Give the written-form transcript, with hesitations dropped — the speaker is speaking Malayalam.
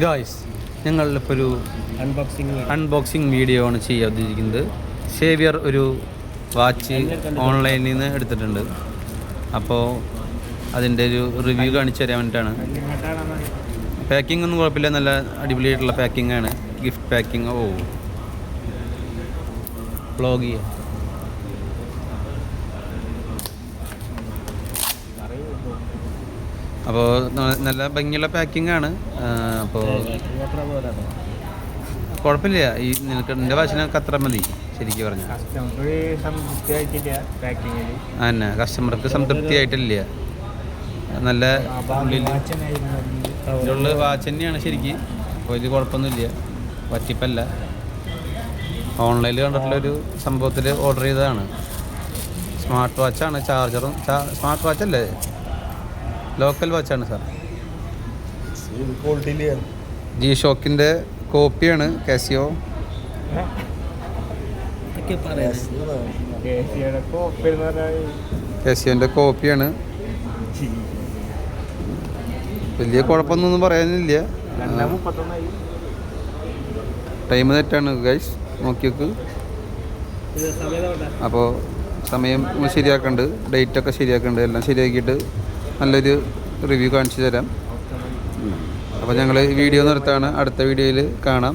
ഗായ്സ്, ഞങ്ങളിപ്പോൾ ഒരു അൺബോക്സിങ് വീഡിയോ ആണ് ചെയ്യാൻ ഉദ്ദേശിക്കുന്നത്. സേവിയർ ഒരു വാച്ച് ഓൺലൈനിൽ നിന്ന് എടുത്തിട്ടുണ്ട്. അപ്പോൾ അതിൻ്റെ ഒരു റിവ്യൂ കാണിച്ചു തരാൻ വേണ്ടിയിട്ടാണ്. പാക്കിംഗ് ഒന്നും കുഴപ്പമില്ല, നല്ല അടിപൊളിയായിട്ടുള്ള പാക്കിംഗ് ആണ്. Gift packing. വ്ളോഗ് ചെയ്യാം. അപ്പോൾ നല്ല ഭംഗിയുള്ള പാക്കിംഗ് ആണ്. അപ്പോൾ കുഴപ്പമില്ല. ഈ നിനക്ക് എൻ്റെ വാച്ചിനൊക്കെ അത്ര മതി ശരിക്കും പറഞ്ഞാൽ. അതന്നെ, കസ്റ്റമർക്ക് സംതൃപ്തി ആയിട്ടില്ല. നല്ല ഉള്ളിലുള്ള വാച്ച് തന്നെയാണ് ശരിക്കും. അപ്പോൾ ഇതിൽ കുഴപ്പമൊന്നുമില്ല, പറ്റിപ്പല്ല. ഓൺലൈനിൽ കണ്ടിട്ടുള്ളൊരു സംഭവത്തിൽ ഓർഡർ ചെയ്തതാണ്. സ്മാർട്ട് വാച്ചാണ്. ചാർജറും സ്മാർട്ട് വാച്ചല്ലേ, ലോക്കൽ വാച്ചാണ് സാർ. ജി ഷോക്കിൻ്റെ കോപ്പിയാണ്. കാസിയോ കാസിയോൻ്റെ കോപ്പിയാണ്. വലിയ കുഴപ്പമൊന്നും പറയാനില്ല. ടൈം തെറ്റാണ് ഗൈസ്, നോക്കി വെക്ക്. അപ്പോൾ സമയം ശരിയാക്കുന്നുണ്ട്, ഡേറ്റൊക്കെ ശരിയാക്കുന്നുണ്ട്. എല്ലാം ശരിയാക്കിയിട്ട് നല്ലൊരു റിവ്യൂ കാണിച്ചു തരാം. അപ്പോൾ ഞങ്ങൾ വീഡിയോ നിർത്താണ്. അടുത്ത വീഡിയോയിൽ കാണാം.